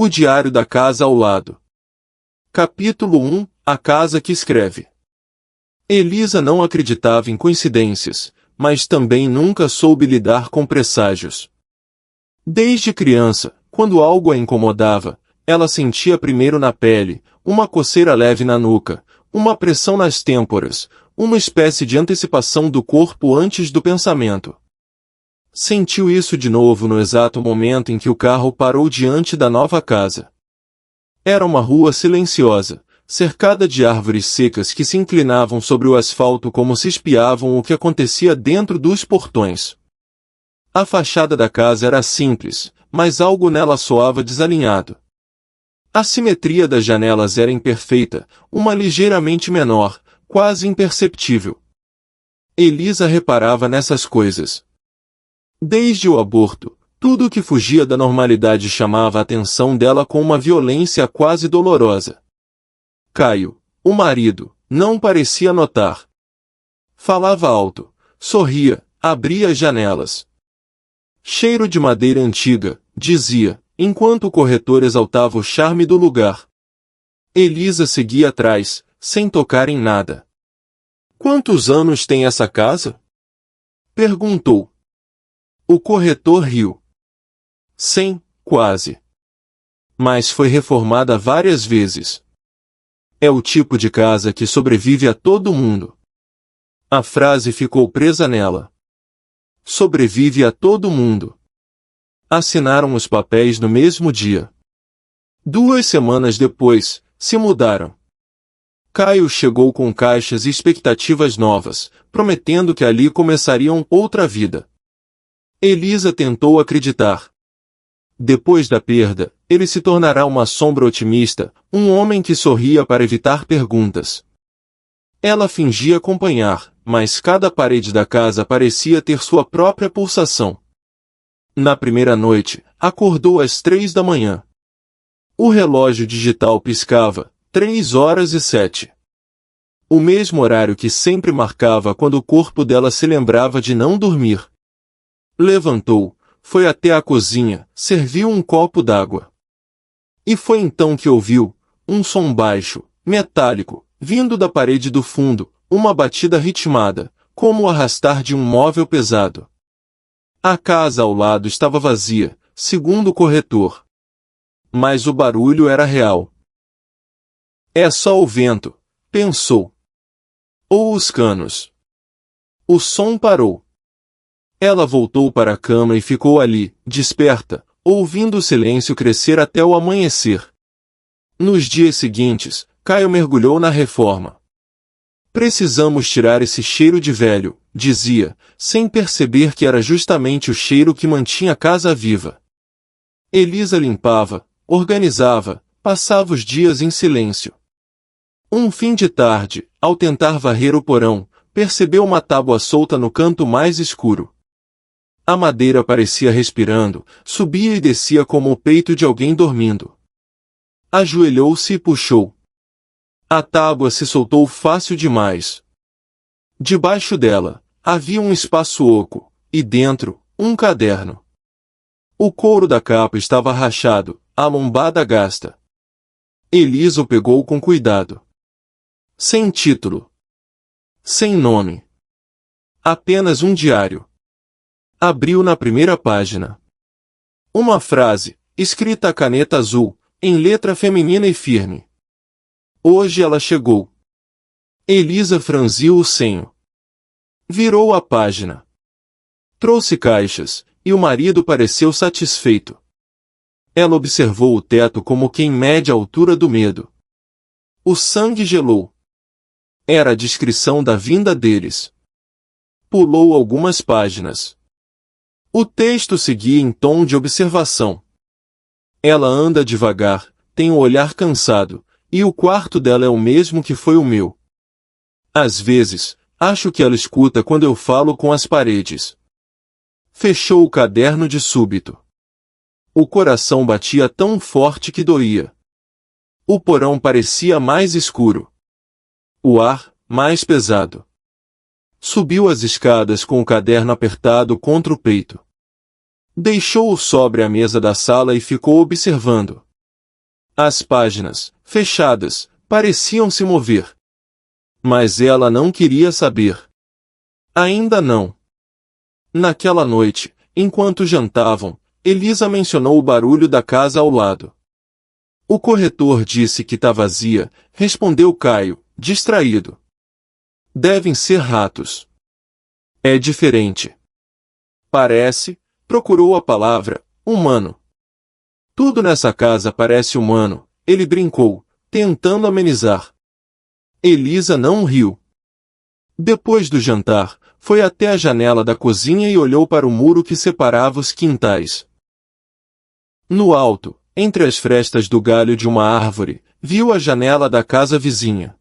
O diário da casa ao lado. Capítulo 1. A casa que escreve. Elisa não acreditava em coincidências, mas também nunca soube lidar com presságios. Desde criança, quando algo a incomodava, ela sentia primeiro na pele, uma coceira leve na nuca, uma pressão nas têmporas, uma espécie de antecipação do corpo antes do pensamento. Sentiu isso de novo no exato momento em que o carro parou diante da nova casa. Era uma rua silenciosa, cercada de árvores secas que se inclinavam sobre o asfalto como se espiavam o que acontecia dentro dos portões. A fachada da casa era simples, mas algo nela soava desalinhado. A simetria das janelas era imperfeita, uma ligeiramente menor, quase imperceptível. Elisa reparava nessas coisas. Desde o aborto, tudo o que fugia da normalidade chamava a atenção dela com uma violência quase dolorosa. Caio, o marido, não parecia notar. Falava alto, sorria, abria as janelas. Cheiro de madeira antiga, dizia, enquanto o corretor exaltava o charme do lugar. Elisa seguia atrás, sem tocar em nada. Quantos anos tem essa casa? Perguntou. O corretor riu. 100, quase. Mas foi reformada várias vezes. É o tipo de casa que sobrevive a todo mundo. A frase ficou presa nela. Sobrevive a todo mundo. Assinaram os papéis no mesmo dia. 2 semanas depois, se mudaram. Caio chegou com caixas e expectativas novas, prometendo que ali começariam outra vida. Elisa tentou acreditar. Depois da perda, ele se tornará uma sombra otimista, um homem que sorria para evitar perguntas. Ela fingia acompanhar, mas cada parede da casa parecia ter sua própria pulsação. Na primeira noite, acordou às 3 da manhã. O relógio digital piscava, 3h07. O mesmo horário que sempre marcava quando o corpo dela se lembrava de não dormir. Levantou, foi até a cozinha, serviu um copo d'água. E foi então que ouviu um som baixo, metálico, vindo da parede do fundo, uma batida ritmada, como o arrastar de um móvel pesado. A casa ao lado estava vazia, segundo o corretor. Mas o barulho era real. É só o vento, pensou. Ou os canos. O som parou. Ela voltou para a cama e ficou ali, desperta, ouvindo o silêncio crescer até o amanhecer. Nos dias seguintes, Caio mergulhou na reforma. Precisamos tirar esse cheiro de velho, dizia, sem perceber que era justamente o cheiro que mantinha a casa viva. Elisa limpava, organizava, passava os dias em silêncio. Um fim de tarde, ao tentar varrer o porão, percebeu uma tábua solta no canto mais escuro. A madeira parecia respirando, subia e descia como o peito de alguém dormindo. Ajoelhou-se e puxou. A tábua se soltou fácil demais. Debaixo dela, havia um espaço oco, e dentro, um caderno. O couro da capa estava rachado, a lombada gasta. Elisa o pegou com cuidado. Sem título. Sem nome. Apenas um diário. Abriu na primeira página. Uma frase, escrita a caneta azul, em letra feminina e firme. Hoje ela chegou. Elisa franziu o senho. Virou a página. Trouxe caixas, e o marido pareceu satisfeito. Ela observou o teto como quem mede a altura do medo. O sangue gelou. Era a descrição da vinda deles. Pulou algumas páginas. O texto seguia em tom de observação. Ela anda devagar, tem o olhar cansado, e o quarto dela é o mesmo que foi o meu. Às vezes, acho que ela escuta quando eu falo com as paredes. Fechou o caderno de súbito. O coração batia tão forte que doía. O porão parecia mais escuro. O ar, mais pesado. Subiu as escadas com o caderno apertado contra o peito. Deixou-o sobre a mesa da sala e ficou observando. As páginas, fechadas, pareciam se mover. Mas ela não queria saber. Ainda não. Naquela noite, enquanto jantavam, Elisa mencionou o barulho da casa ao lado. O corretor disse que tá vazia, respondeu Caio, distraído. Devem ser ratos. É diferente. Parece, procurou a palavra, humano. Tudo nessa casa parece humano, ele brincou, tentando amenizar. Elisa não riu. Depois do jantar, foi até a janela da cozinha e olhou para o muro que separava os quintais. No alto, entre as frestas do galho de uma árvore, viu a janela da casa vizinha.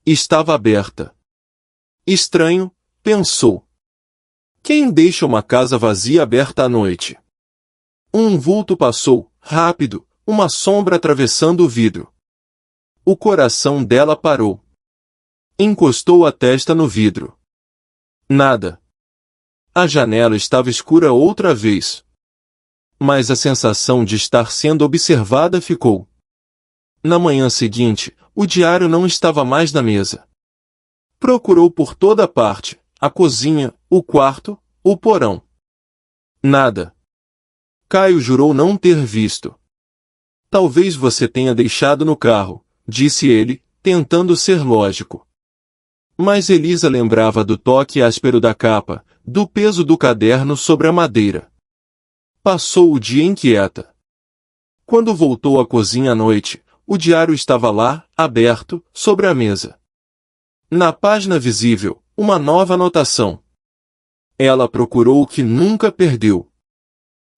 Estava aberta. Estranho, pensou. Quem deixa uma casa vazia aberta à noite? Um vulto passou, rápido, uma sombra atravessando o vidro. O coração dela parou. Encostou a testa no vidro. Nada. A janela estava escura outra vez. Mas a sensação de estar sendo observada ficou. Na manhã seguinte, o diário não estava mais na mesa. Procurou por toda parte, a cozinha, o quarto, o porão. Nada. Caio jurou não ter visto. Talvez você tenha deixado no carro, disse ele, tentando ser lógico. Mas Elisa lembrava do toque áspero da capa, do peso do caderno sobre a madeira. Passou o dia inquieta. Quando voltou à cozinha à noite, o diário estava lá, aberto, sobre a mesa. Na página visível, uma nova anotação. Ela procurou o que nunca perdeu.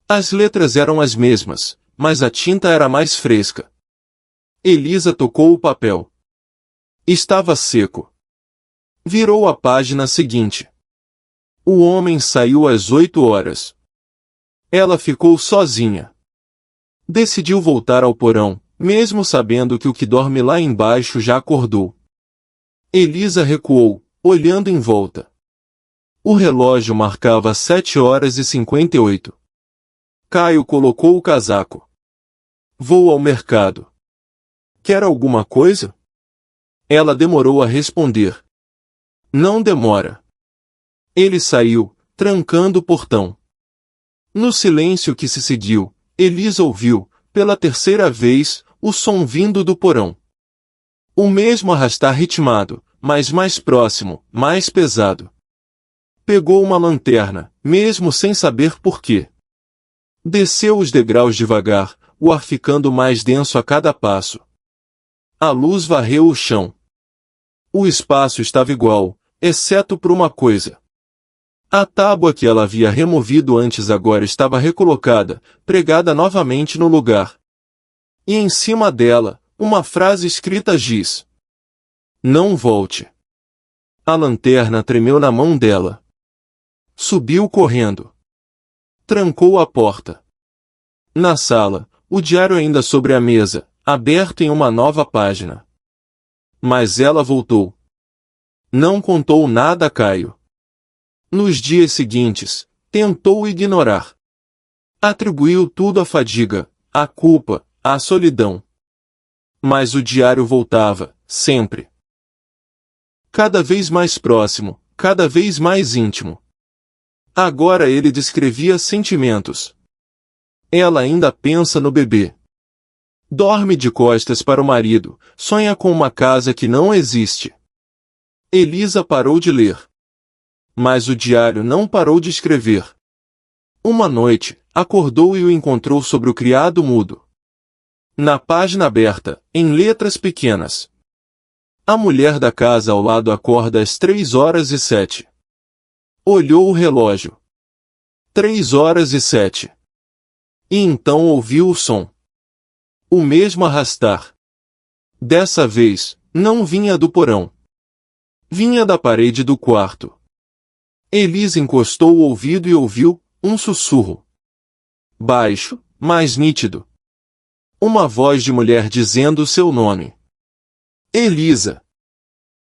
As letras eram as mesmas, mas a tinta era mais fresca. Elisa tocou o papel. Estava seco. Virou a página seguinte. O homem saiu às 8 horas. Ela ficou sozinha. Decidiu voltar ao porão, mesmo sabendo que o que dorme lá embaixo já acordou. Elisa recuou, olhando em volta. O relógio marcava 7h58. Caio colocou o casaco. Vou ao mercado. Quer alguma coisa? Ela demorou a responder. Não demora. Ele saiu, trancando o portão. No silêncio que se seguiu, Elisa ouviu, pela terceira vez, o som vindo do porão. O mesmo arrastar ritmado, mas mais próximo, mais pesado. Pegou uma lanterna, mesmo sem saber por quê. Desceu os degraus devagar, o ar ficando mais denso a cada passo. A luz varreu o chão. O espaço estava igual, exceto por uma coisa. A tábua que ela havia removido antes agora estava recolocada, pregada novamente no lugar. E em cima dela, uma frase escrita diz: Não volte. A lanterna tremeu na mão dela. Subiu correndo. Trancou a porta. Na sala, o diário ainda sobre a mesa, aberto em uma nova página. Mas ela voltou. Não contou nada a Caio. Nos dias seguintes, tentou ignorar. Atribuiu tudo à fadiga, à culpa, à solidão. Mas o diário voltava, sempre. Cada vez mais próximo, cada vez mais íntimo. Agora ele descrevia sentimentos. Ela ainda pensa no bebê. Dorme de costas para o marido, sonha com uma casa que não existe. Elisa parou de ler. Mas o diário não parou de escrever. Uma noite, acordou e o encontrou sobre o criado mudo. Na página aberta, em letras pequenas. A mulher da casa ao lado acorda às 3h07. Olhou o relógio. 3h07. E então ouviu o som. O mesmo arrastar. Dessa vez, não vinha do porão. Vinha da parede do quarto. Elisa encostou o ouvido e ouviu um sussurro. Baixo, mas nítido. Uma voz de mulher dizendo seu nome. Elisa.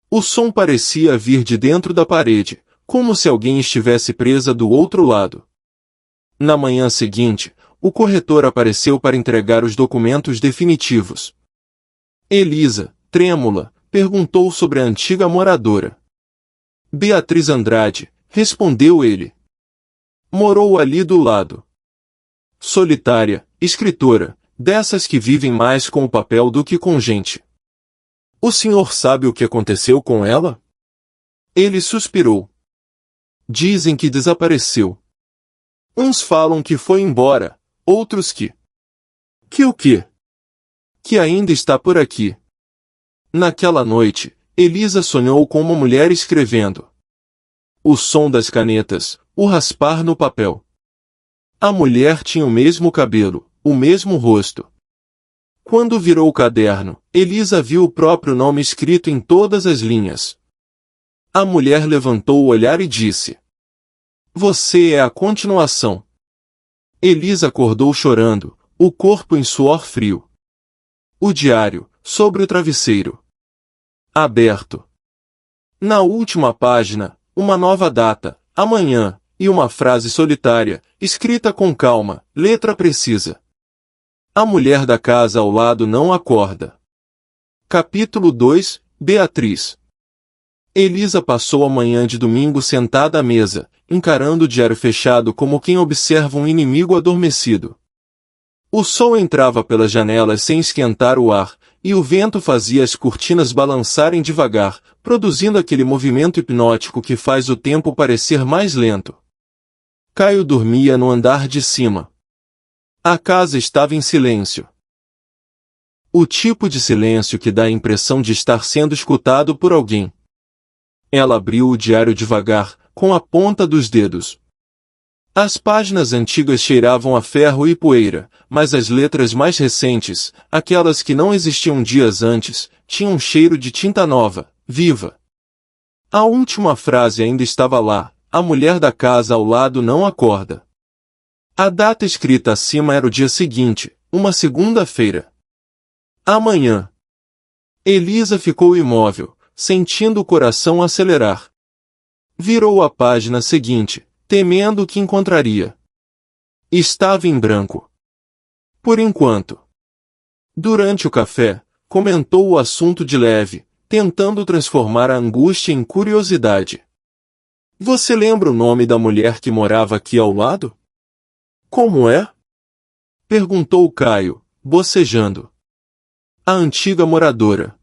O som parecia vir de dentro da parede, como se alguém estivesse presa do outro lado. Na manhã seguinte, o corretor apareceu para entregar os documentos definitivos. Elisa, trêmula, perguntou sobre a antiga moradora. Beatriz Andrade, respondeu ele. Morou ali do lado. Solitária, escritora, dessas que vivem mais com o papel do que com gente. O senhor sabe o que aconteceu com ela? Ele suspirou. Dizem que desapareceu. Uns falam que foi embora, outros que... Que o quê? Que ainda está por aqui. Naquela noite, Elisa sonhou com uma mulher escrevendo. O som das canetas, o raspar no papel. A mulher tinha o mesmo cabelo, o mesmo rosto. Quando virou o caderno, Elisa viu o próprio nome escrito em todas as linhas. A mulher levantou o olhar e disse: Você é a continuação. Elisa acordou chorando, o corpo em suor frio. O diário, sobre o travesseiro. Aberto. Na última página, uma nova data, amanhã, e uma frase solitária, escrita com calma, letra precisa. A mulher da casa ao lado não acorda. Capítulo 2, Beatriz. Elisa passou a manhã de domingo sentada à mesa, encarando o diário fechado como quem observa um inimigo adormecido. O sol entrava pelas janelas sem esquentar o ar, e o vento fazia as cortinas balançarem devagar, produzindo aquele movimento hipnótico que faz o tempo parecer mais lento. Caio dormia no andar de cima. A casa estava em silêncio. O tipo de silêncio que dá a impressão de estar sendo escutado por alguém. Ela abriu o diário devagar, com a ponta dos dedos. As páginas antigas cheiravam a ferro e poeira, mas as letras mais recentes, aquelas que não existiam dias antes, tinham um cheiro de tinta nova, viva. A última frase ainda estava lá: a mulher da casa ao lado não acorda. A data escrita acima era o dia seguinte, uma segunda-feira. Amanhã. Elisa ficou imóvel, sentindo o coração acelerar. Virou a página seguinte, temendo o que encontraria. Estava em branco. Por enquanto. Durante o café, comentou o assunto de leve, tentando transformar a angústia em curiosidade. Você lembra o nome da mulher que morava aqui ao lado? Como é? Perguntou Caio, bocejando. A antiga moradora.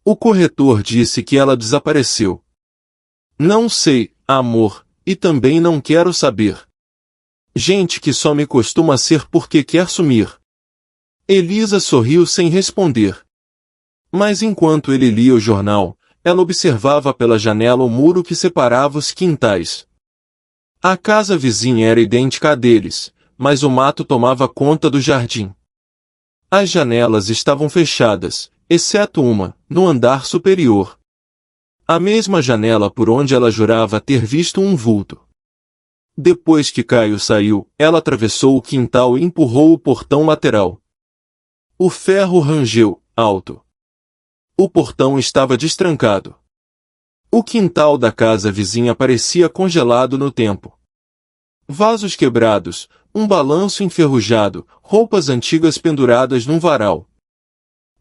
O corretor disse que ela desapareceu. Não sei, amor, e também não quero saber. Gente que só me costuma ser porque quer sumir. Elisa sorriu sem responder. Mas enquanto ele lia o jornal, ela observava pela janela o muro que separava os quintais. A casa vizinha era idêntica à deles, mas o mato tomava conta do jardim. As janelas estavam fechadas, exceto uma, no andar superior. A mesma janela por onde ela jurava ter visto um vulto. Depois que Caio saiu, ela atravessou o quintal e empurrou o portão lateral. O ferro rangeu, alto. O portão estava destrancado. O quintal da casa vizinha parecia congelado no tempo. Vasos quebrados, um balanço enferrujado, roupas antigas penduradas num varal.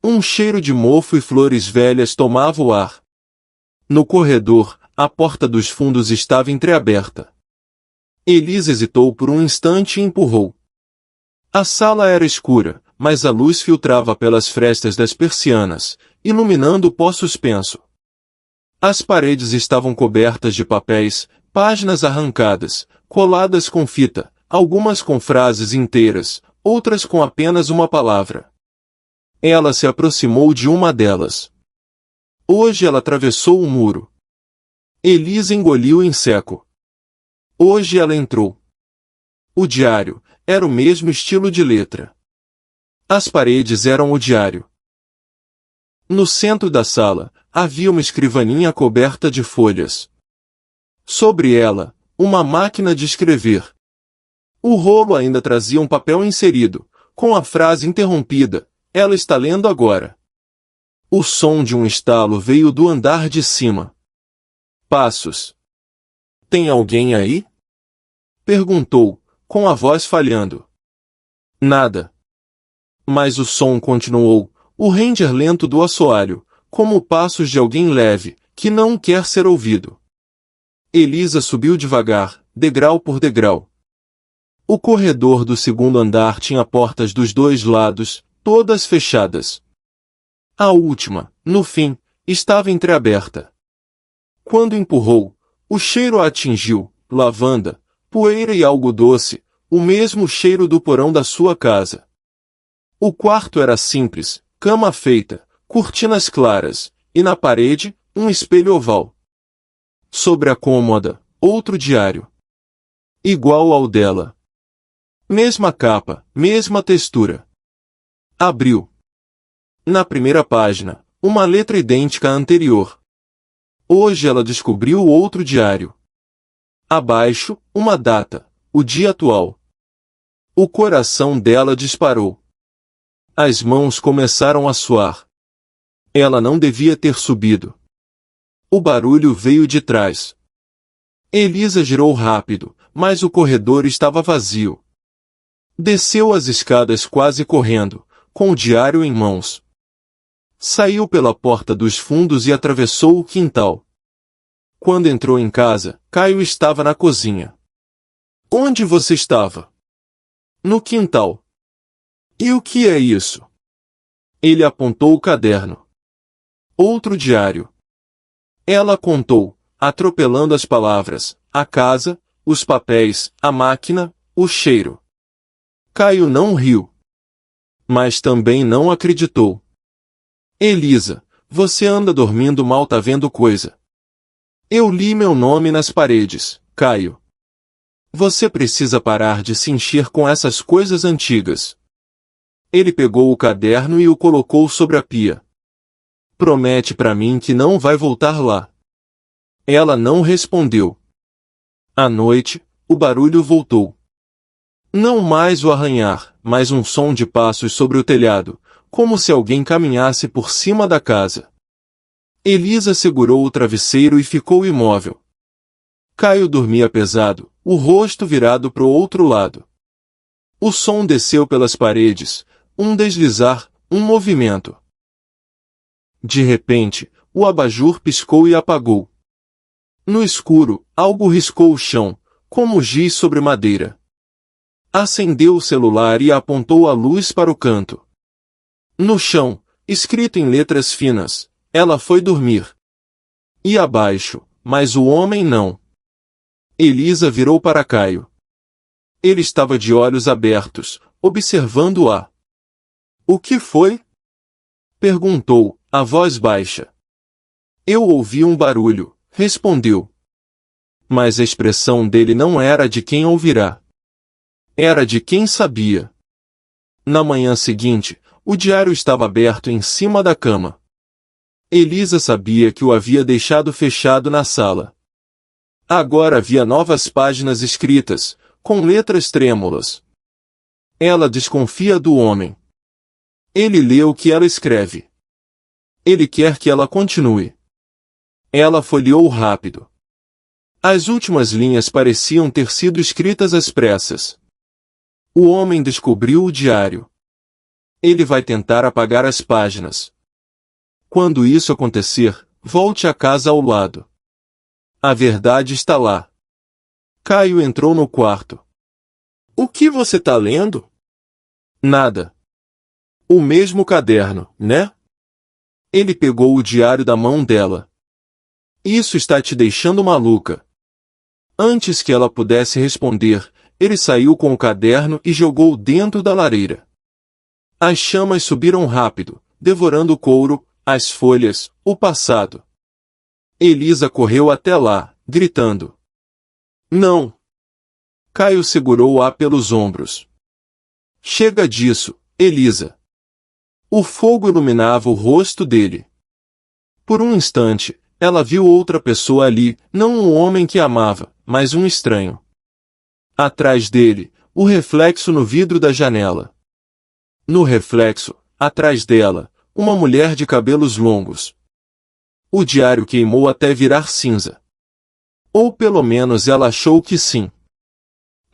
Um cheiro de mofo e flores velhas tomava o ar. No corredor, a porta dos fundos estava entreaberta. Elisa hesitou por um instante e empurrou. A sala era escura, mas a luz filtrava pelas frestas das persianas, iluminando o pó suspenso. As paredes estavam cobertas de papéis, páginas arrancadas, coladas com fita, algumas com frases inteiras, outras com apenas uma palavra. Ela se aproximou de uma delas. Hoje ela atravessou o muro. Elisa engoliu em seco. Hoje ela entrou. O diário era o mesmo estilo de letra. As paredes eram o diário. No centro da sala, havia uma escrivaninha coberta de folhas. Sobre ela, uma máquina de escrever. O rolo ainda trazia um papel inserido, com a frase interrompida: ela está lendo agora. O som de um estalo veio do andar de cima. Passos. Tem alguém aí? Perguntou, com a voz falhando. Nada. Mas o som continuou, o render lento do assoalho, como passos de alguém leve, que não quer ser ouvido. Elisa subiu devagar, degrau por degrau. O corredor do segundo andar tinha portas dos dois lados, todas fechadas. A última, no fim, estava entreaberta. Quando empurrou, o cheiro a atingiu, lavanda, poeira e algo doce, o mesmo cheiro do porão da sua casa. O quarto era simples, cama feita, cortinas claras, e na parede, um espelho oval. Sobre a cômoda, outro diário. Igual ao dela. Mesma capa, mesma textura. Abriu. Na primeira página, uma letra idêntica à anterior. Hoje ela descobriu outro diário. Abaixo, uma data, o dia atual. O coração dela disparou. As mãos começaram a suar. Ela não devia ter subido. O barulho veio de trás. Elisa girou rápido, mas o corredor estava vazio. Desceu as escadas quase correndo, com o diário em mãos. Saiu pela porta dos fundos e atravessou o quintal. Quando entrou em casa, Caio estava na cozinha. Onde você estava? No quintal. E o que é isso? Ele apontou o caderno. Outro diário. Ela contou, atropelando as palavras, a casa, os papéis, a máquina, o cheiro. Caio não riu. Mas também não acreditou. Elisa, você anda dormindo mal, tá vendo coisa? Eu li meu nome nas paredes, Caio. Você precisa parar de se encher com essas coisas antigas. Ele pegou o caderno e o colocou sobre a pia. Promete pra mim que não vai voltar lá. Ela não respondeu. À noite, o barulho voltou. Não mais o arranhar, mas um som de passos sobre o telhado, como se alguém caminhasse por cima da casa. Elisa segurou o travesseiro e ficou imóvel. Caio dormia pesado, o rosto virado pro outro lado. O som desceu pelas paredes, um deslizar, um movimento. De repente, o abajur piscou e apagou. No escuro, algo riscou o chão, como giz sobre madeira. Acendeu o celular e apontou a luz para o canto. No chão, escrito em letras finas, ela foi dormir. E abaixo, mas o homem não. Elisa virou para Caio. Ele estava de olhos abertos, observando-a. O que foi? Perguntou, a voz baixa. Eu ouvi um barulho, respondeu. Mas a expressão dele não era de quem ouvirá. Era de quem sabia. Na manhã seguinte, o diário estava aberto em cima da cama. Elisa sabia que o havia deixado fechado na sala. Agora havia novas páginas escritas, com letras trêmulas. Ela desconfia do homem. Ele lê o que ela escreve. Ele quer que ela continue. Ela folheou rápido. As últimas linhas pareciam ter sido escritas às pressas. O homem descobriu o diário. Ele vai tentar apagar as páginas. Quando isso acontecer, volte à casa ao lado. A verdade está lá. Caio entrou no quarto. O que você tá lendo? Nada. O mesmo caderno, né? Ele pegou o diário da mão dela. Isso está te deixando maluca. Antes que ela pudesse responder, ele saiu com o caderno e jogou dentro da lareira. As chamas subiram rápido, devorando o couro, as folhas, o passado. Elisa correu até lá, gritando. Não! Caio segurou-a pelos ombros. Chega disso, Elisa. O fogo iluminava o rosto dele. Por um instante, ela viu outra pessoa ali, não um homem que amava, mas um estranho. Atrás dele, o reflexo no vidro da janela. No reflexo, atrás dela, uma mulher de cabelos longos. O diário queimou até virar cinza. Ou pelo menos ela achou que sim.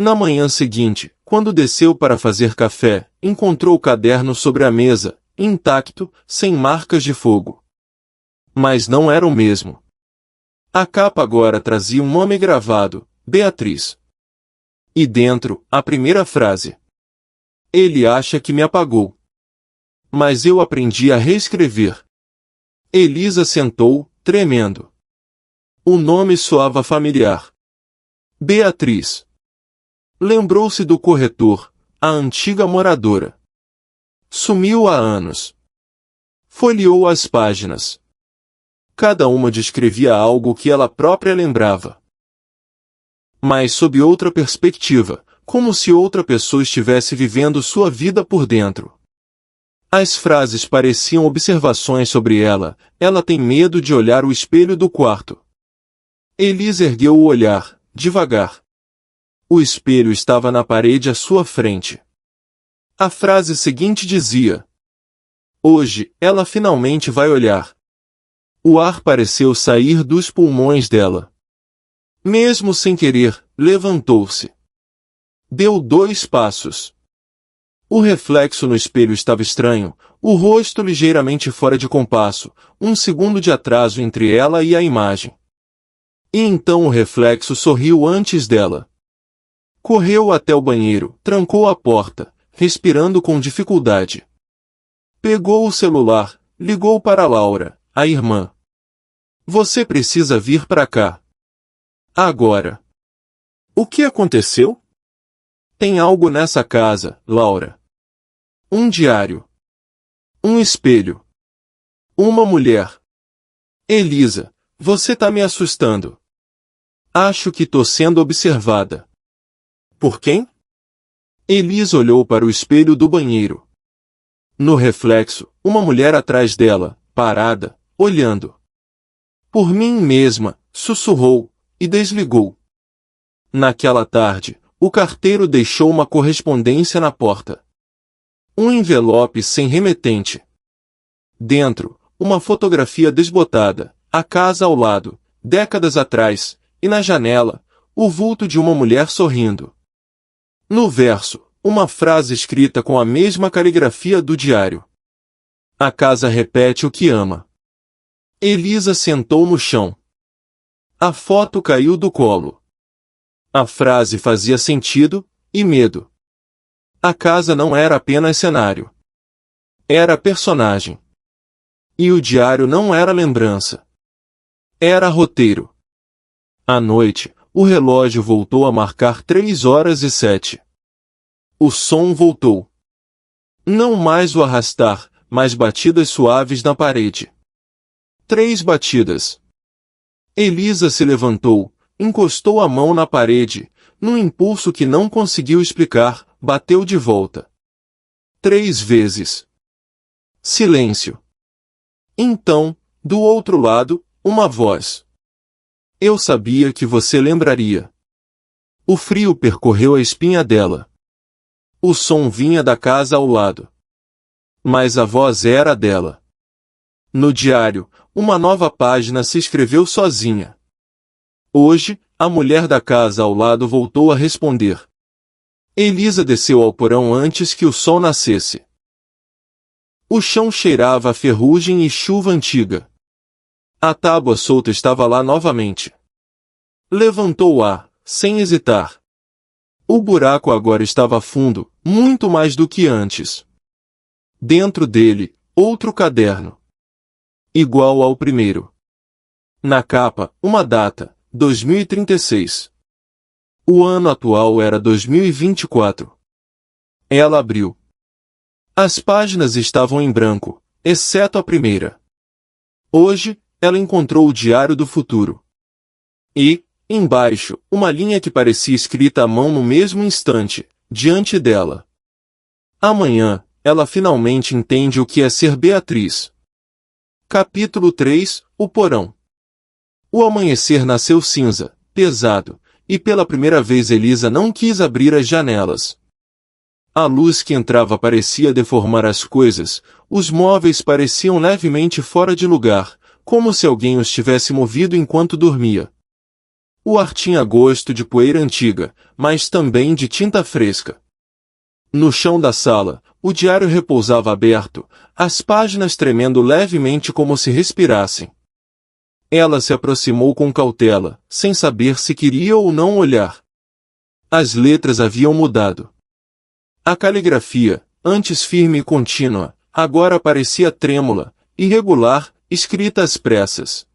Na manhã seguinte, quando desceu para fazer café, encontrou o caderno sobre a mesa, intacto, sem marcas de fogo. Mas não era o mesmo. A capa agora trazia um nome gravado, Beatriz. E dentro, a primeira frase. Ele acha que me apagou. Mas eu aprendi a reescrever. Elisa sentou, tremendo. O nome soava familiar. Beatriz. Lembrou-se do corretor, a antiga moradora. Sumiu há anos. Folheou as páginas. Cada uma descrevia algo que ela própria lembrava. Mas sob outra perspectiva, como se outra pessoa estivesse vivendo sua vida por dentro. As frases pareciam observações sobre ela. Ela tem medo de olhar o espelho do quarto. Elisa ergueu o olhar, devagar. O espelho estava na parede à sua frente. A frase seguinte dizia: hoje, ela finalmente vai olhar. O ar pareceu sair dos pulmões dela. Mesmo sem querer, levantou-se. Deu 2 passos. O reflexo no espelho estava estranho, o rosto ligeiramente fora de compasso, 1 segundo de atraso entre ela e a imagem. E então o reflexo sorriu antes dela. Correu até o banheiro, trancou a porta, respirando com dificuldade. Pegou o celular, ligou para Laura, a irmã. Você precisa vir para cá. Agora. O que aconteceu? Tem algo nessa casa, Laura. Um diário. Um espelho. Uma mulher. Elisa, você tá me assustando. Acho que tô sendo observada. Por quem? Elisa olhou para o espelho do banheiro. No reflexo, uma mulher atrás dela, parada, olhando. Por mim mesma, sussurrou, e desligou. Naquela tarde, o carteiro deixou uma correspondência na porta. Um envelope sem remetente. Dentro, uma fotografia desbotada, a casa ao lado, décadas atrás, e na janela, o vulto de uma mulher sorrindo. No verso, uma frase escrita com a mesma caligrafia do diário. A casa repete o que ama. Elisa sentou no chão. A foto caiu do colo. A frase fazia sentido, e medo. A casa não era apenas cenário. Era personagem. E o diário não era lembrança. Era roteiro. À noite, o relógio voltou a marcar 3h07. O som voltou. Não mais o arrastar, mas batidas suaves na parede. 3 batidas. Elisa se levantou, encostou a mão na parede, num impulso que não conseguiu explicar, bateu de volta. 3 vezes. Silêncio. Então, do outro lado, uma voz. Eu sabia que você lembraria. O frio percorreu a espinha dela. O som vinha da casa ao lado. Mas a voz era dela. No diário, uma nova página se escreveu sozinha. Hoje, a mulher da casa ao lado voltou a responder. Elisa desceu ao porão antes que o sol nascesse. O chão cheirava a ferrugem e chuva antiga. A tábua solta estava lá novamente. Levantou-a, sem hesitar. O buraco agora estava fundo, muito mais do que antes. Dentro dele, outro caderno. Igual ao primeiro. Na capa, uma data, 2036. O ano atual era 2024. Ela abriu. As páginas estavam em branco, exceto a primeira. Hoje, ela encontrou o diário do futuro. E, embaixo, uma linha que parecia escrita à mão no mesmo instante, diante dela. Amanhã, ela finalmente entende o que é ser Beatriz. Capítulo 3, O Porão. O amanhecer nasceu cinza, pesado, e pela primeira vez Elisa não quis abrir as janelas. A luz que entrava parecia deformar as coisas, os móveis pareciam levemente fora de lugar, como se alguém os tivesse movido enquanto dormia. O ar tinha gosto de poeira antiga, mas também de tinta fresca. No chão da sala, o diário repousava aberto, as páginas tremendo levemente como se respirassem. Ela se aproximou com cautela, sem saber se queria ou não olhar. As letras haviam mudado. A caligrafia, antes firme e contínua, agora parecia trêmula, irregular, escrita às pressas.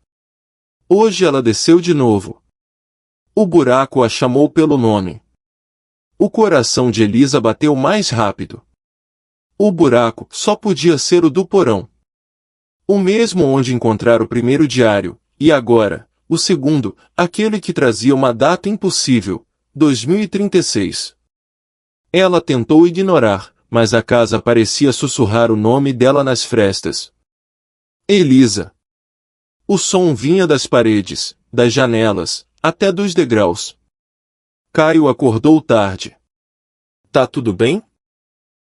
Hoje ela desceu de novo. O buraco a chamou pelo nome. O coração de Elisa bateu mais rápido. O buraco só podia ser o do porão. O mesmo onde encontrar o primeiro diário, e agora, o segundo, aquele que trazia uma data impossível, 2036. Ela tentou ignorar, mas a casa parecia sussurrar o nome dela nas frestas. Elisa. O som vinha das paredes, das janelas, até dos degraus. Caio acordou tarde. Tá tudo bem?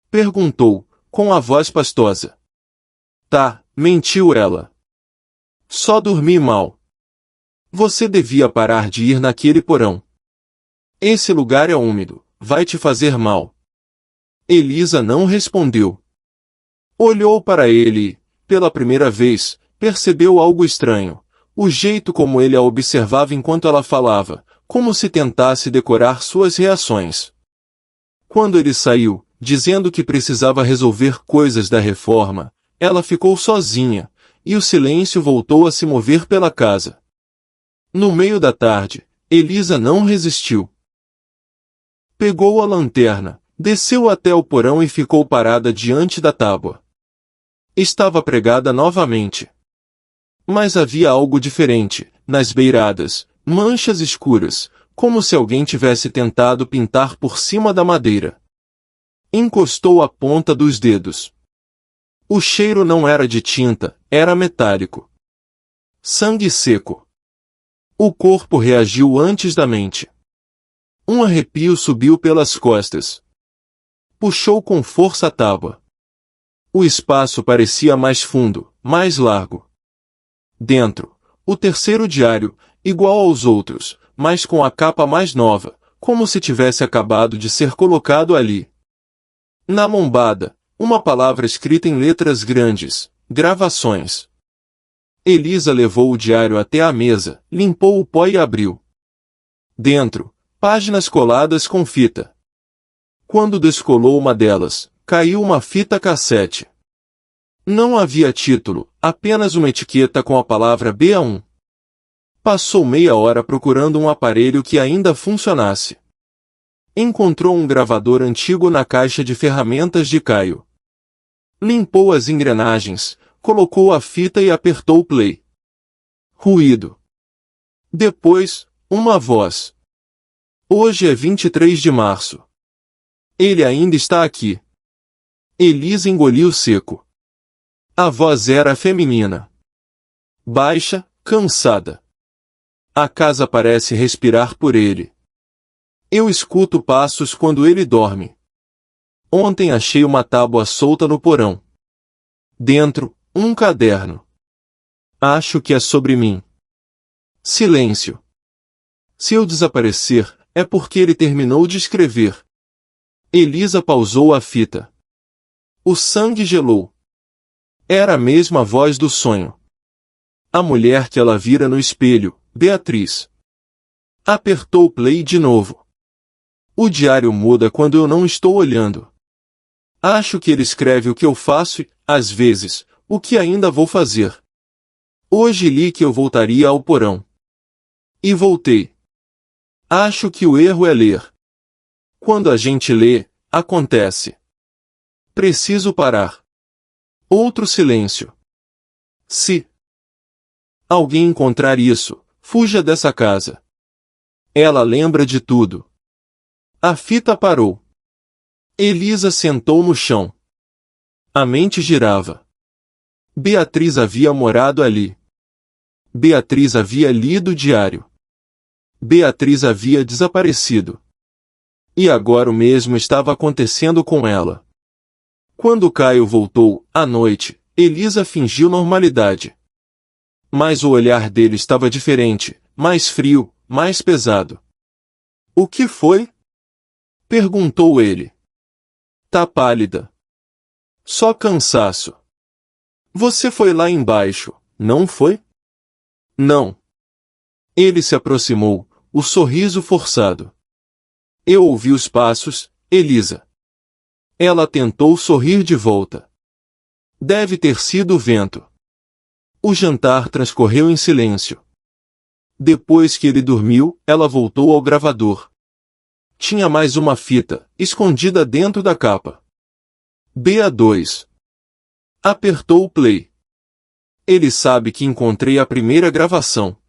Perguntou, com a voz pastosa. Tá, mentiu ela. Só dormi mal. Você devia parar de ir naquele porão. Esse lugar é úmido, vai te fazer mal. Elisa não respondeu. Olhou para ele e, pela primeira vez, percebeu algo estranho, o jeito como ele a observava enquanto ela falava, como se tentasse decorar suas reações. Quando ele saiu, dizendo que precisava resolver coisas da reforma, ela ficou sozinha, e o silêncio voltou a se mover pela casa. No meio da tarde, Elisa não resistiu. Pegou a lanterna, desceu até o porão e ficou parada diante da tábua. Estava pregada novamente. Mas havia algo diferente, nas beiradas, manchas escuras, como se alguém tivesse tentado pintar por cima da madeira. Encostou a ponta dos dedos. O cheiro não era de tinta, era metálico. Sangue seco. O corpo reagiu antes da mente. Um arrepio subiu pelas costas. Puxou com força a tábua. O espaço parecia mais fundo, mais largo. Dentro, o terceiro diário, igual aos outros, mas com a capa mais nova, como se tivesse acabado de ser colocado ali. Na lombada, uma palavra escrita em letras grandes, gravações. Elisa levou o diário até a mesa, limpou o pó e abriu. Dentro, páginas coladas com fita. Quando descolou uma delas, caiu uma fita cassete. Não havia título, apenas uma etiqueta com a palavra BA1. Passou meia hora procurando um aparelho que ainda funcionasse. Encontrou um gravador antigo na caixa de ferramentas de Caio. Limpou as engrenagens, colocou a fita e apertou play. Ruído. Depois, uma voz. Hoje é 23 de março. Ele ainda está aqui. Elisa engoliu seco. A voz era feminina. Baixa, cansada. A casa parece respirar por ele. Eu escuto passos quando ele dorme. Ontem achei uma tábua solta no porão. Dentro, um caderno. Acho que é sobre mim. Silêncio. Se eu desaparecer, é porque ele terminou de escrever. Elisa pausou a fita. O sangue gelou. Era mesmo a voz do sonho. A mulher que ela vira no espelho, Beatriz. Apertou play de novo. O diário muda quando eu não estou olhando. Acho que ele escreve o que eu faço e, às vezes, o que ainda vou fazer. Hoje li que eu voltaria ao porão. E voltei. Acho que o erro é ler. Quando a gente lê, acontece. Preciso parar. Outro silêncio. Se alguém encontrar isso, fuja dessa casa. Ela lembra de tudo. A fita parou. Elisa sentou no chão. A mente girava. Beatriz havia morado ali. Beatriz havia lido o diário. Beatriz havia desaparecido. E agora o mesmo estava acontecendo com ela. Quando Caio voltou, à noite, Elisa fingiu normalidade. Mas o olhar dele estava diferente, mais frio, mais pesado. O que foi? Perguntou ele. Tá pálida. Só cansaço. Você foi lá embaixo, não foi? Não. Ele se aproximou, o sorriso forçado. Eu ouvi os passos, Elisa. Ela tentou sorrir de volta. Deve ter sido o vento. O jantar transcorreu em silêncio. Depois que ele dormiu, ela voltou ao gravador. Tinha mais uma fita, escondida dentro da capa. BA2. Apertou o play. Ele sabe que encontrei a primeira gravação.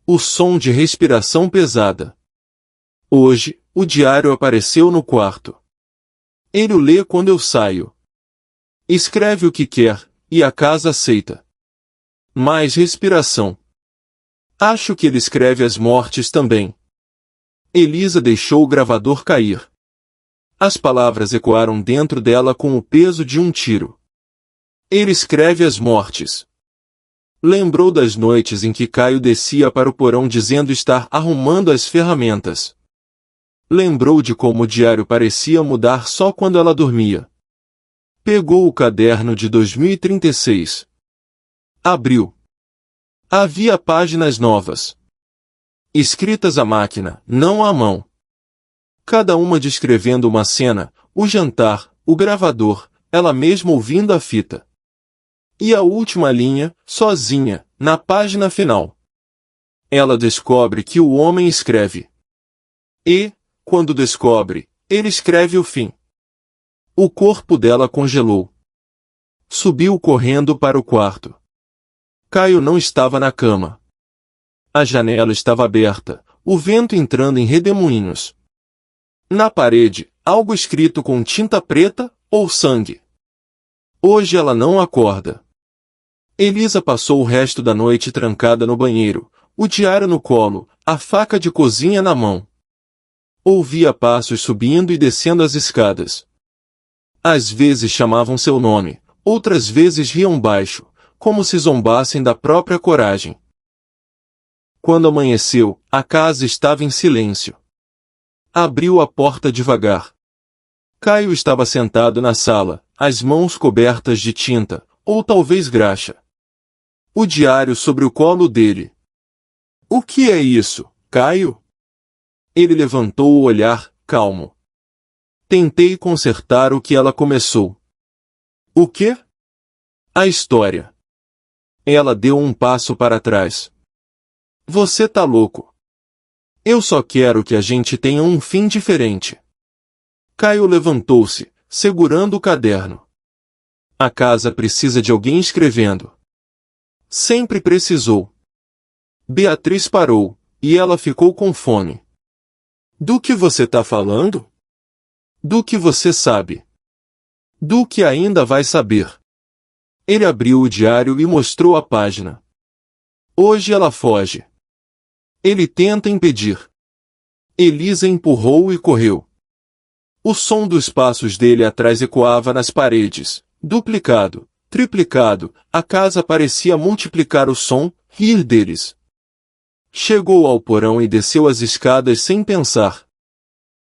O som de respiração pesada. Hoje, o diário apareceu no quarto. Ele o lê quando eu saio. Escreve o que quer, e a casa aceita. Mais respiração. Acho que ele escreve as mortes também. Elisa deixou o gravador cair. As palavras ecoaram dentro dela com o peso de um tiro. Ele escreve as mortes. Lembrou das noites em que Caio descia para o porão dizendo estar arrumando as ferramentas. Lembrou de como o diário parecia mudar só quando ela dormia. Pegou o caderno de 2036. Abriu. Havia páginas novas. Escritas à máquina, não à mão. Cada uma descrevendo uma cena, o jantar, o gravador, ela mesma ouvindo a fita. E a última linha, sozinha, na página final. Ela descobre que o homem escreve. E, quando descobre, ele escreve o fim. O corpo dela congelou. Subiu correndo para o quarto. Caio não estava na cama. A janela estava aberta, o vento entrando em redemoinhos. Na parede, algo escrito com tinta preta, ou sangue. Hoje ela não acorda. Elisa passou o resto da noite trancada no banheiro, o diário no colo, a faca de cozinha na mão. Ouvia passos subindo e descendo as escadas. Às vezes chamavam seu nome, outras vezes riam baixo, como se zombassem da própria coragem. Quando amanheceu, a casa estava em silêncio. Abriu a porta devagar. Caio estava sentado na sala, as mãos cobertas de tinta, ou talvez graxa. O diário sobre o colo dele. O que é isso, Caio? Ele levantou o olhar, calmo. Tentei consertar o que ela começou. O quê? A história. Ela deu um passo para trás. Você tá louco. Eu só quero que a gente tenha um fim diferente. Caio levantou-se, segurando o caderno. A casa precisa de alguém escrevendo. Sempre precisou. Beatriz parou, e ela ficou com fome. Do que você tá falando? Do que você sabe. Do que ainda vai saber. Ele abriu o diário e mostrou a página. Hoje ela foge. Ele tenta impedir. Elisa empurrou e correu. O som dos passos dele atrás ecoava nas paredes, duplicado, triplicado, a casa parecia multiplicar o som, rir deles. Chegou ao porão e desceu as escadas sem pensar.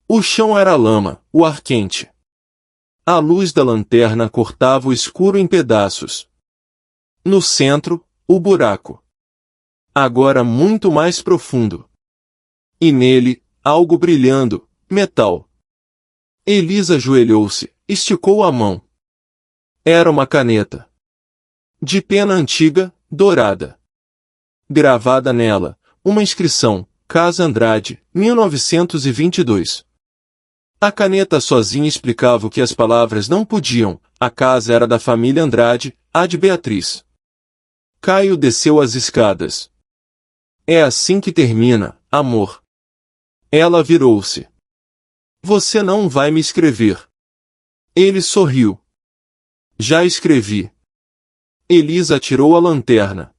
O chão era lama, o ar quente. A luz da lanterna cortava o escuro em pedaços. No centro, o buraco. Agora muito mais profundo. E nele, algo brilhando, metal. Elisa ajoelhou-se, esticou a mão. Era uma caneta. De pena antiga, dourada. Gravada nela, uma inscrição, Casa Andrade, 1922. A caneta sozinha explicava o que as palavras não podiam, a casa era da família Andrade, a de Beatriz. Caio desceu as escadas. É assim que termina, amor. Ela virou-se. Você não vai me escrever. Ele sorriu. Já escrevi. Elisa atirou a lanterna.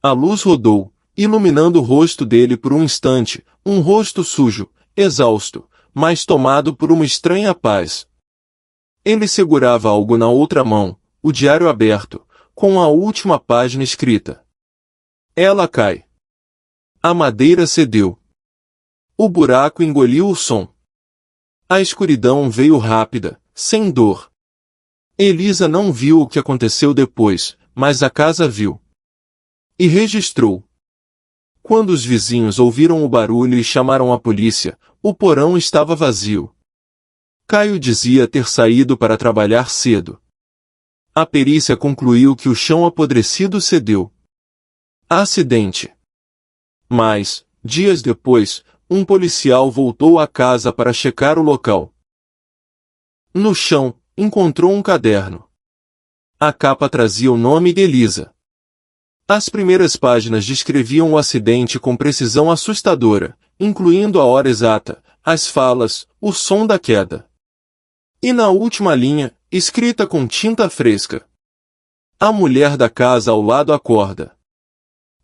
A luz rodou, iluminando o rosto dele por um instante, um rosto sujo, exausto, mas tomado por uma estranha paz. Ele segurava algo na outra mão, o diário aberto, com a última página escrita. Ela cai. A madeira cedeu. O buraco engoliu o som. A escuridão veio rápida, sem dor. Elisa não viu o que aconteceu depois, mas a casa viu. E registrou. Quando os vizinhos ouviram o barulho e chamaram a polícia, o porão estava vazio. Caio dizia ter saído para trabalhar cedo. A perícia concluiu que o chão apodrecido cedeu. Acidente. Mas, dias depois, um policial voltou à casa para checar o local. No chão, encontrou um caderno. A capa trazia o nome de Elisa. As primeiras páginas descreviam o acidente com precisão assustadora, incluindo a hora exata, as falas, o som da queda. E na última linha, escrita com tinta fresca: a mulher da casa ao lado acorda.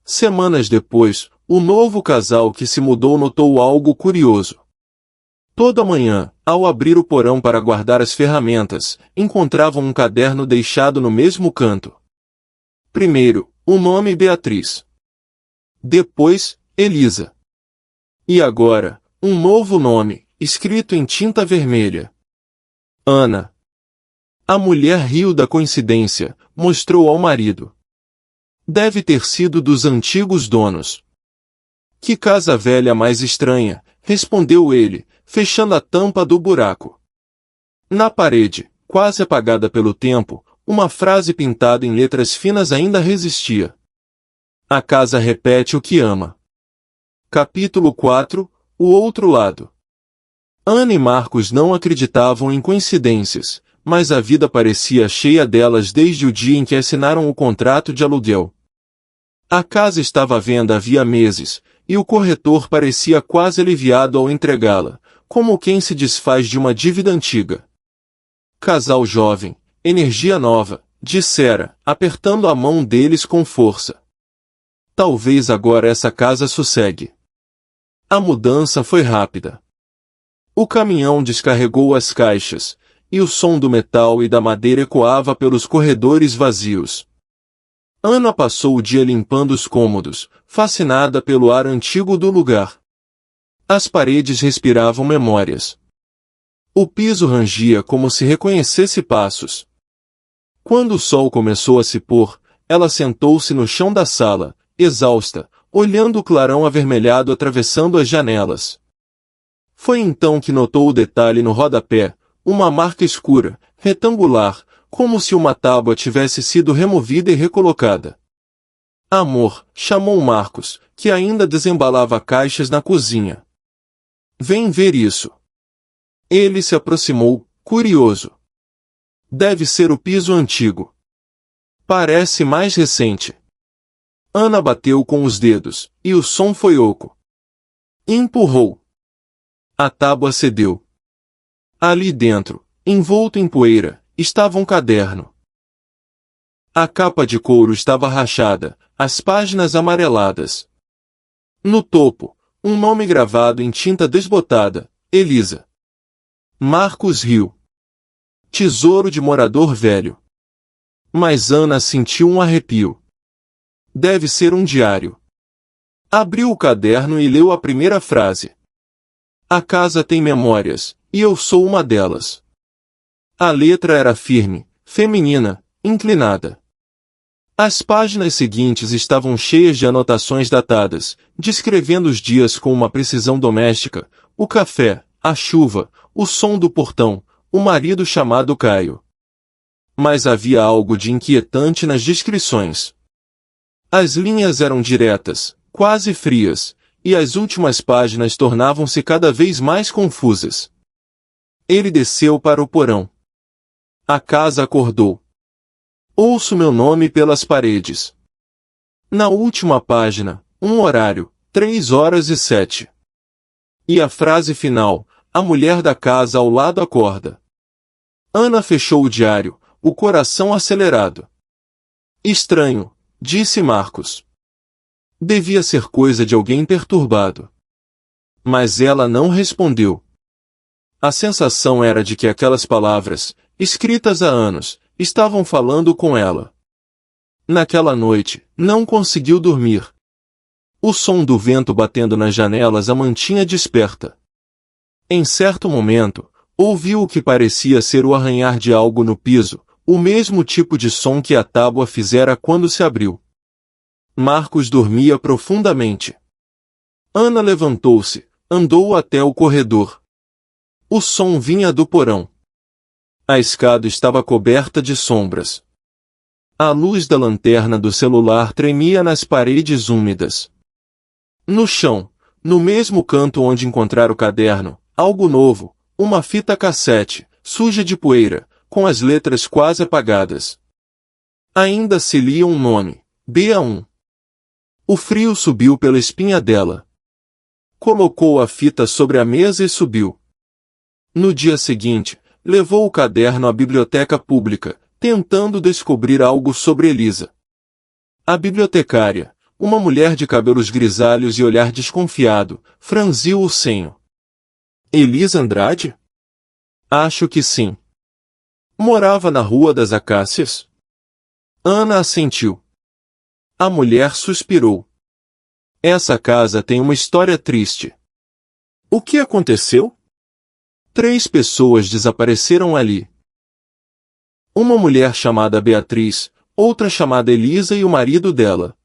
Semanas depois, o novo casal que se mudou notou algo curioso. Toda manhã, ao abrir o porão para guardar as ferramentas, encontravam um caderno deixado no mesmo canto. Primeiro, o nome Beatriz. Depois, Elisa. E agora, um novo nome, escrito em tinta vermelha: Ana. A mulher riu da coincidência, mostrou ao marido. Deve ter sido dos antigos donos. Que casa velha mais estranha, respondeu ele, fechando a tampa do buraco. Na parede, quase apagada pelo tempo, uma frase pintada em letras finas ainda resistia. A casa repete o que ama. Capítulo 4, O outro lado. Ana e Marcos não acreditavam em coincidências, mas a vida parecia cheia delas desde o dia em que assinaram o contrato de aluguel. A casa estava à venda havia meses, e o corretor parecia quase aliviado ao entregá-la, como quem se desfaz de uma dívida antiga. Casal jovem, energia nova, dissera, apertando a mão deles com força. Talvez agora essa casa sossegue. A mudança foi rápida. O caminhão descarregou as caixas, e o som do metal e da madeira ecoava pelos corredores vazios. Ana passou o dia limpando os cômodos, fascinada pelo ar antigo do lugar. As paredes respiravam memórias. O piso rangia como se reconhecesse passos. Quando o sol começou a se pôr, ela sentou-se no chão da sala, exausta, olhando o clarão avermelhado atravessando as janelas. Foi então que notou o detalhe no rodapé, uma marca escura, retangular, como se uma tábua tivesse sido removida e recolocada. Amor, chamou Marcos, que ainda desembalava caixas na cozinha. Vem ver isso. Ele se aproximou, curioso. Deve ser o piso antigo. Parece mais recente. Ana bateu com os dedos, e o som foi oco. Empurrou. A tábua cedeu. Ali dentro, envolto em poeira, estava um caderno. A capa de couro estava rachada, as páginas amareladas. No topo, um nome gravado em tinta desbotada: Elisa. Marcos riu. Tesouro de morador velho. Mas Ana sentiu um arrepio. Deve ser um diário. Abriu o caderno e leu a primeira frase. A casa tem memórias, e eu sou uma delas. A letra era firme, feminina, inclinada. As páginas seguintes estavam cheias de anotações datadas, descrevendo os dias com uma precisão doméstica: o café, a chuva, o som do portão, o marido chamado Caio. Mas havia algo de inquietante nas descrições. As linhas eram diretas, quase frias, e as últimas páginas tornavam-se cada vez mais confusas. Ele desceu para o porão. A casa acordou. Ouço meu nome pelas paredes. Na última página, um horário, 3h07. E a frase final: a mulher da casa ao lado acorda. Ana fechou o diário, o coração acelerado. Estranho, disse Marcos. Devia ser coisa de alguém perturbado. Mas ela não respondeu. A sensação era de que aquelas palavras, escritas há anos, estavam falando com ela. Naquela noite, não conseguiu dormir. O som do vento batendo nas janelas a mantinha desperta. Em certo momento, ouviu o que parecia ser o arranhar de algo no piso, o mesmo tipo de som que a tábua fizera quando se abriu. Marcos dormia profundamente. Ana levantou-se, andou até o corredor. O som vinha do porão. A escada estava coberta de sombras. A luz da lanterna do celular tremia nas paredes úmidas. No chão, no mesmo canto onde encontrara o caderno, algo novo, uma fita cassete, suja de poeira, com as letras quase apagadas. Ainda se lia um nome, BA1. O frio subiu pela espinha dela. Colocou a fita sobre a mesa e subiu. No dia seguinte, levou o caderno à biblioteca pública, tentando descobrir algo sobre Elisa. A bibliotecária, uma mulher de cabelos grisalhos e olhar desconfiado, franziu o senho. Elisa Andrade? Acho que sim. Morava na Rua das Acácias? Ana assentiu. A mulher suspirou. Essa casa tem uma história triste. O que aconteceu? 3 pessoas desapareceram ali. Uma mulher chamada Beatriz, outra chamada Elisa e o marido dela.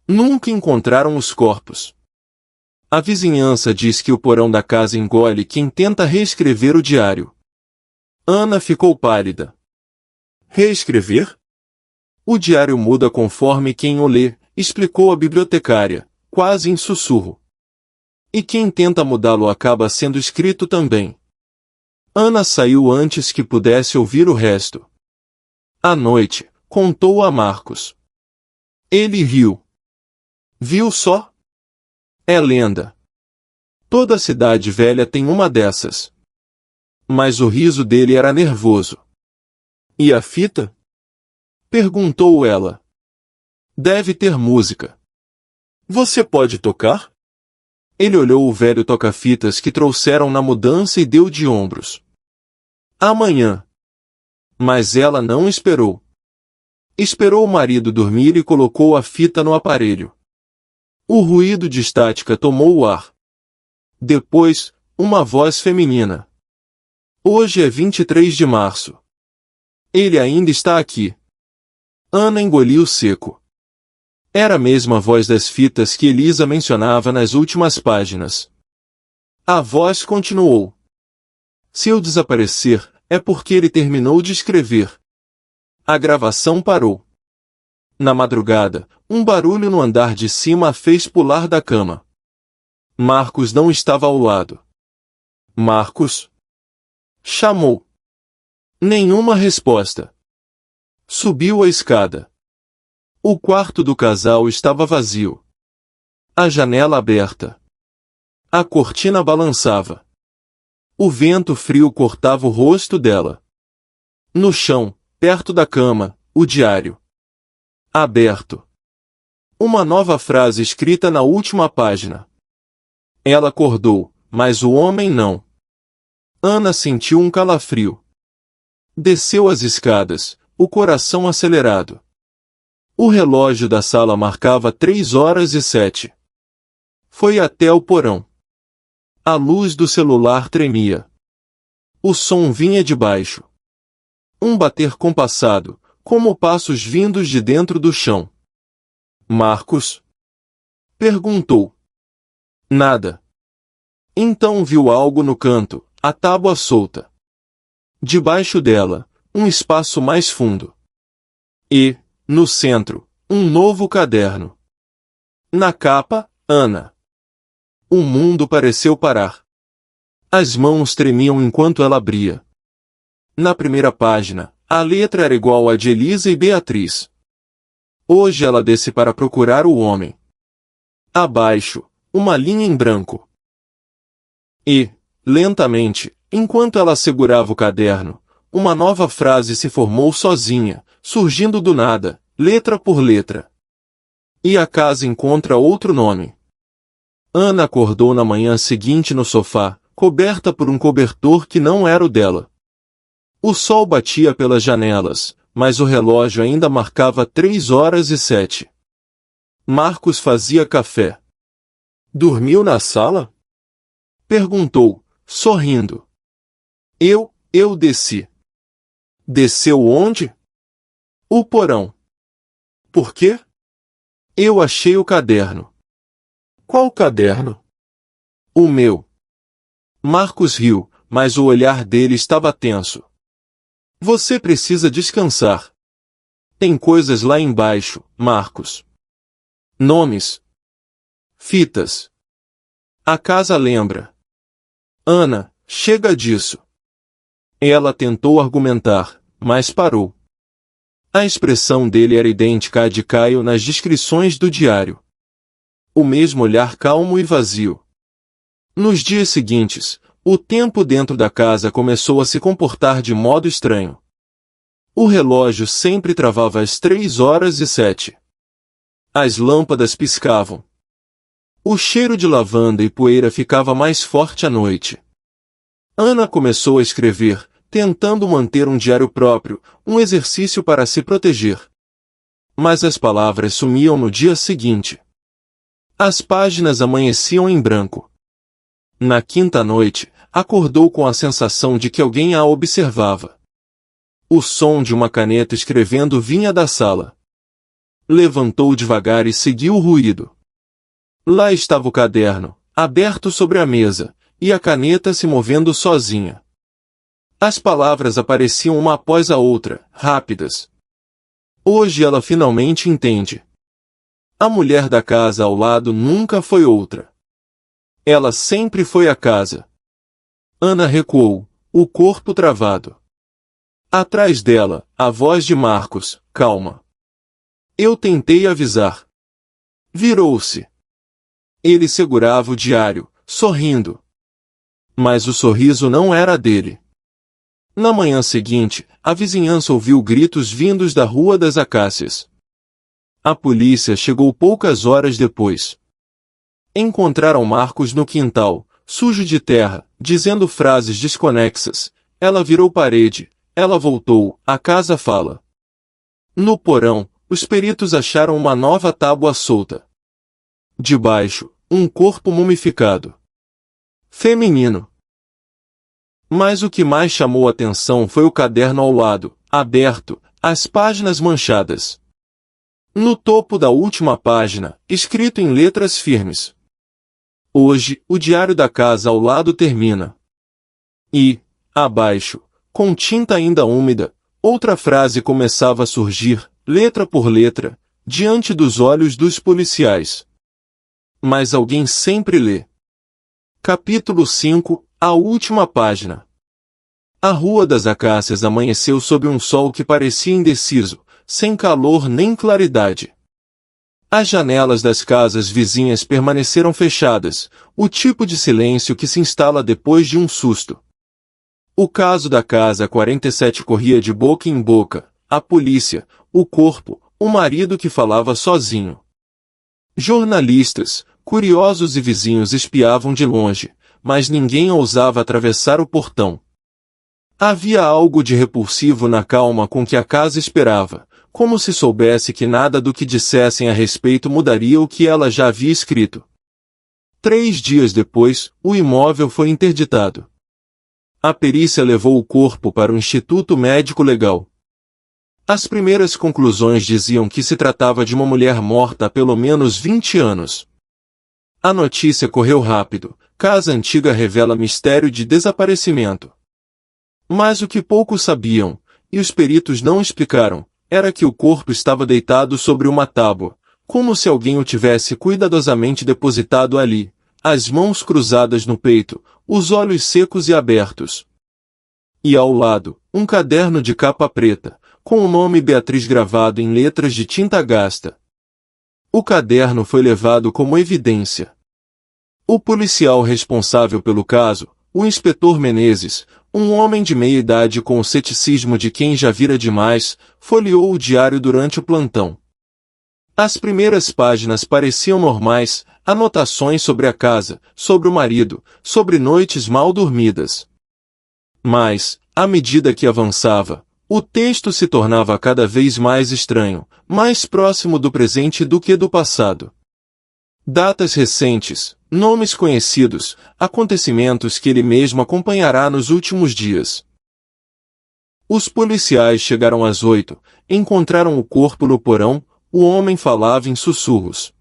Nunca encontraram os corpos. A vizinhança diz que o porão da casa engole quem tenta reescrever o diário. Ana ficou pálida. Reescrever? O diário muda conforme quem o lê, explicou a bibliotecária, quase em sussurro. E quem tenta mudá-lo acaba sendo escrito também. Ana saiu antes que pudesse ouvir o resto. À noite, contou a Marcos. Ele riu. Viu só? É lenda. Toda a cidade velha tem uma dessas. Mas o riso dele era nervoso. E a fita? Perguntou ela. Deve ter música. Você pode tocar? Ele olhou o velho toca-fitas que trouxeram na mudança e deu de ombros. Amanhã. Mas ela não esperou. Esperou o marido dormir e colocou a fita no aparelho. O ruído de estática tomou o ar. Depois, uma voz feminina. Hoje é 23 de março. Ele ainda está aqui. Ana engoliu seco. Era a mesma voz das fitas que Elisa mencionava nas últimas páginas. A voz continuou. Se eu desaparecer, é porque ele terminou de escrever. A gravação parou. Na madrugada, um barulho no andar de cima a fez pular da cama. Marcos não estava ao lado. Marcos? Chamou. Nenhuma resposta. Subiu a escada. O quarto do casal estava vazio. A janela aberta. A cortina balançava. O vento frio cortava o rosto dela. No chão, perto da cama, o diário. Aberto. Uma nova frase escrita na última página. Ela acordou, mas o homem não. Ana sentiu um calafrio. Desceu as escadas, o coração acelerado. O relógio da sala marcava 3h07. Foi até o porão. A luz do celular tremia. O som vinha de baixo. Um bater compassado, como passos vindos de dentro do chão. Marcos? Perguntou. Nada. Então viu algo no canto, a tábua solta. Debaixo dela, um espaço mais fundo. E, no centro, um novo caderno. Na capa, Ana. O mundo pareceu parar. As mãos tremiam enquanto ela abria. Na primeira página, a letra era igual à de Elisa e Beatriz. Hoje ela desce para procurar o homem. Abaixo, uma linha em branco. E, lentamente, enquanto ela segurava o caderno, uma nova frase se formou sozinha, surgindo do nada, letra por letra. E a casa encontra outro nome. Ana acordou na manhã seguinte no sofá, coberta por um cobertor que não era o dela. O sol batia pelas janelas, mas o relógio ainda marcava 3h07. Marcos fazia café. Dormiu na sala? Perguntou, sorrindo. Eu desci. Desceu onde? O porão. Por quê? Eu achei o caderno. Qual caderno? O meu. Marcos riu, mas o olhar dele estava tenso. Você precisa descansar. Tem coisas lá embaixo, Marcos. Nomes. Fitas. A casa lembra. Ana, chega disso. Ela tentou argumentar, mas parou. A expressão dele era idêntica à de Caio nas descrições do diário. O mesmo olhar calmo e vazio. Nos dias seguintes, o tempo dentro da casa começou a se comportar de modo estranho. O relógio sempre travava às 3h07. As lâmpadas piscavam. O cheiro de lavanda e poeira ficava mais forte à noite. Ana começou a escrever, tentando manter um diário próprio, um exercício para se proteger. Mas as palavras sumiam no dia seguinte. As páginas amanheciam em branco. Na quinta noite, acordou com a sensação de que alguém a observava. O som de uma caneta escrevendo vinha da sala. Levantou devagar e seguiu o ruído. Lá estava o caderno, aberto sobre a mesa, e a caneta se movendo sozinha. As palavras apareciam uma após a outra, rápidas. Hoje ela finalmente entende. A mulher da casa ao lado nunca foi outra. Ela sempre foi a casa. Ana recuou, o corpo travado. Atrás dela, a voz de Marcos, calma. Eu tentei avisar. Virou-se. Ele segurava o diário, sorrindo. Mas o sorriso não era dele. Na manhã seguinte, a vizinhança ouviu gritos vindos da Rua das Acácias. A polícia chegou poucas horas depois. Encontraram Marcos no quintal, sujo de terra, dizendo frases desconexas. Ela virou parede, ela voltou, a casa fala. No porão, os peritos acharam uma nova tábua solta. Debaixo, um corpo mumificado. Feminino. Mas o que mais chamou atenção foi o caderno ao lado, aberto, as páginas manchadas. No topo da última página, escrito em letras firmes. Hoje, o diário da casa ao lado termina. E, abaixo, com tinta ainda úmida, outra frase começava a surgir, letra por letra, diante dos olhos dos policiais. Mas alguém sempre lê. Capítulo 5, a última página. A Rua das Acácias amanheceu sob um sol que parecia indeciso, sem calor nem claridade. As janelas das casas vizinhas permaneceram fechadas, o tipo de silêncio que se instala depois de um susto. O caso da Casa 47 corria de boca em boca, a polícia, o corpo, o marido que falava sozinho. Jornalistas, curiosos e vizinhos espiavam de longe, mas ninguém ousava atravessar o portão. Havia algo de repulsivo na calma com que a casa esperava, como se soubesse que nada do que dissessem a respeito mudaria o que ela já havia escrito. 3 dias depois, o imóvel foi interditado. A perícia levou o corpo para o Instituto Médico Legal. As primeiras conclusões diziam que se tratava de uma mulher morta há pelo menos 20 anos. A notícia correu rápido, casa antiga revela mistério de desaparecimento. Mas o que poucos sabiam, e os peritos não explicaram, era que o corpo estava deitado sobre uma tábua, como se alguém o tivesse cuidadosamente depositado ali, as mãos cruzadas no peito, os olhos secos e abertos. E ao lado, um caderno de capa preta, com o nome Beatriz gravado em letras de tinta gasta. O caderno foi levado como evidência. O policial responsável pelo caso, o inspetor Menezes, um homem de meia idade com o ceticismo de quem já vira demais, folheou o diário durante o plantão. As primeiras páginas pareciam normais, anotações sobre a casa, sobre o marido, sobre noites mal dormidas. Mas, à medida que avançava, O texto se tornava cada vez mais estranho, mais próximo do presente do que do passado. Datas recentes, nomes conhecidos, acontecimentos que ele mesmo acompanhará nos últimos dias. Os policiais chegaram às 8, encontraram o corpo no porão, o homem falava em sussurros.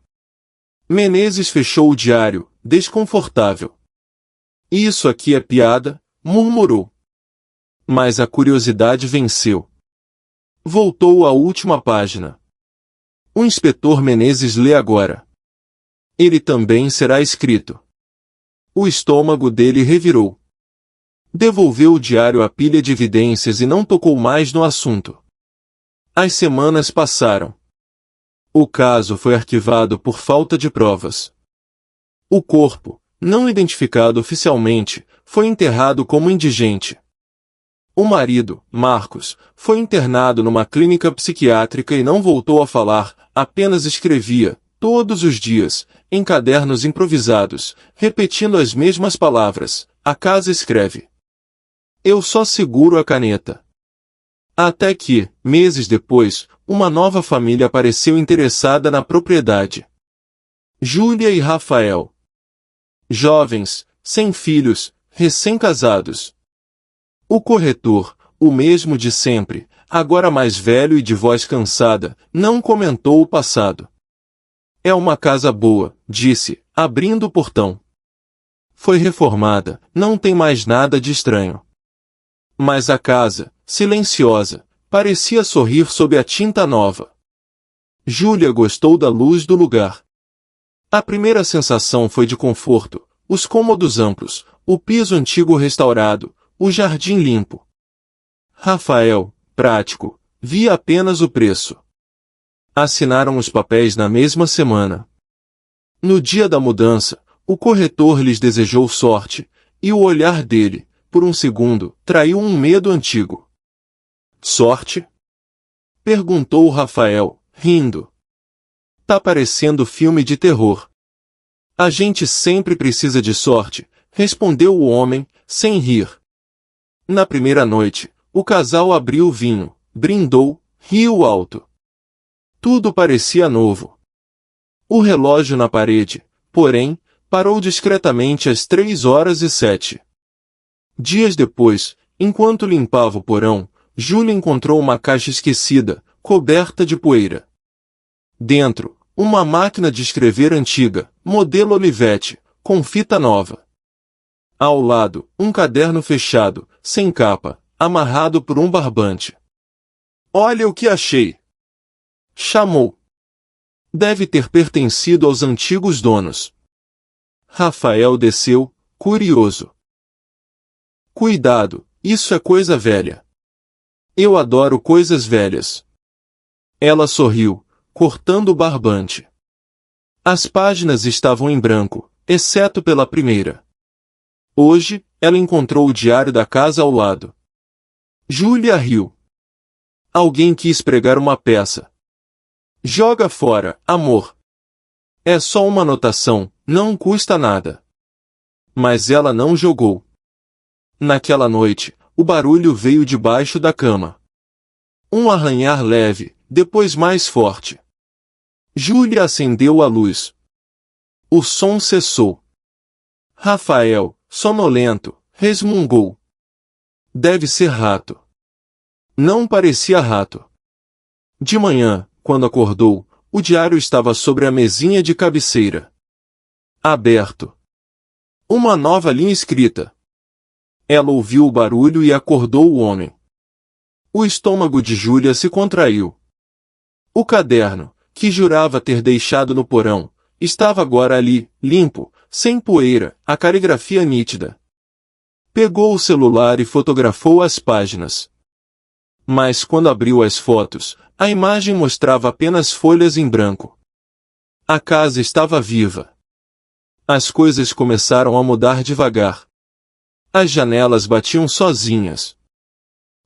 Menezes fechou o diário, desconfortável. Isso aqui é piada, murmurou. Mas a curiosidade venceu. Voltou à última página. O inspetor Menezes lê agora. Ele também será escrito. O estômago dele revirou. Devolveu o diário à pilha de evidências e não tocou mais no assunto. As semanas passaram. O caso foi arquivado por falta de provas. O corpo, não identificado oficialmente, foi enterrado como indigente. O marido, Marcos, foi internado numa clínica psiquiátrica e não voltou a falar, apenas escrevia, todos os dias, em cadernos improvisados, repetindo as mesmas palavras: a casa escreve. Eu só seguro a caneta. Até que, meses depois, uma nova família apareceu interessada na propriedade. Júlia e Rafael. Jovens, sem filhos, recém-casados. O corretor, o mesmo de sempre, agora mais velho e de voz cansada, não comentou o passado. É uma casa boa, disse, abrindo o portão. Foi reformada, não tem mais nada de estranho. Mas a casa, silenciosa, parecia sorrir sob a tinta nova. Júlia gostou da luz do lugar. A primeira sensação foi de conforto, os cômodos amplos, o piso antigo restaurado, o jardim limpo. Rafael, prático, via apenas o preço. Assinaram os papéis na mesma semana. No dia da mudança, o corretor lhes desejou sorte, e o olhar dele, por um segundo, traiu um medo antigo. Sorte? Perguntou Rafael, rindo. Tá parecendo filme de terror. A gente sempre precisa de sorte, respondeu o homem, sem rir. Na primeira noite, o casal abriu o vinho, brindou, riu alto. Tudo parecia novo. O relógio na parede, porém, parou discretamente às 3h07. Dias depois, enquanto limpava o porão, Júlia encontrou uma caixa esquecida, coberta de poeira. Dentro, uma máquina de escrever antiga, modelo Olivetti, com fita nova. Ao lado, um caderno fechado, sem capa, amarrado por um barbante. Olha o que achei! Chamou. Deve ter pertencido aos antigos donos. Rafael desceu, curioso. Cuidado, isso é coisa velha. Eu adoro coisas velhas. Ela sorriu, cortando o barbante. As páginas estavam em branco, exceto pela primeira. Hoje, ela encontrou o diário da casa ao lado. Júlia riu. Alguém quis pregar uma peça. Joga fora, amor. É só uma anotação, não custa nada. Mas ela não jogou. Naquela noite, o barulho veio debaixo da cama. Um arranhar leve, depois mais forte. Júlia acendeu a luz. O som cessou. Rafael, sonolento, resmungou. Deve ser rato. Não parecia rato. De manhã, quando acordou, o diário estava sobre a mesinha de cabeceira. Aberto. Uma nova linha escrita. Ela ouviu o barulho e acordou o homem. O estômago de Júlia se contraiu. O caderno, que jurava ter deixado no porão, estava agora ali, limpo, sem poeira, a caligrafia nítida. Pegou o celular e fotografou as páginas. Mas quando abriu as fotos, a imagem mostrava apenas folhas em branco. A casa estava viva. As coisas começaram a mudar devagar. As janelas batiam sozinhas.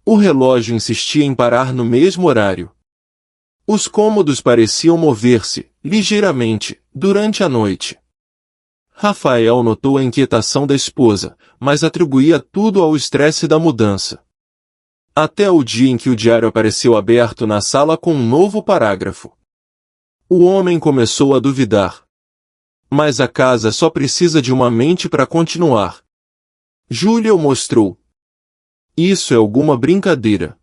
O relógio insistia em parar no mesmo horário. Os cômodos pareciam mover-se, ligeiramente, durante a noite. Rafael notou a inquietação da esposa, mas atribuía tudo ao estresse da mudança. Até o dia em que o diário apareceu aberto na sala com um novo parágrafo. O homem começou a duvidar. Mas a casa só precisa de uma mente para continuar. Júlia o mostrou. Isso é alguma brincadeira.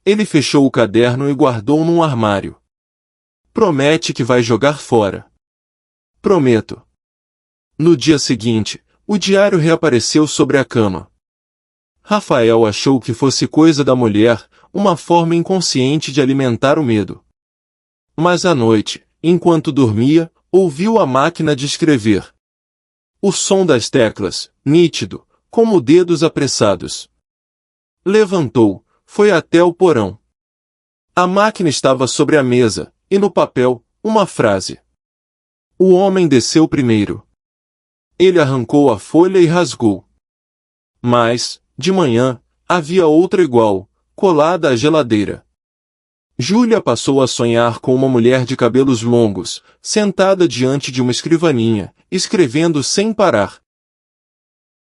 Ele fechou o caderno e guardou num armário. Promete que vai jogar fora. Prometo. No dia seguinte, o diário reapareceu sobre a cama. Rafael achou que fosse coisa da mulher, uma forma inconsciente de alimentar o medo. Mas à noite, enquanto dormia, ouviu a máquina de escrever. O som das teclas, nítido, como dedos apressados. Levantou, foi até o porão. A máquina estava sobre a mesa, e no papel, uma frase. O homem desceu primeiro. Ele arrancou a folha e rasgou. Mas, de manhã, havia outra igual, colada à geladeira. Júlia passou a sonhar com uma mulher de cabelos longos, sentada diante de uma escrivaninha, escrevendo sem parar.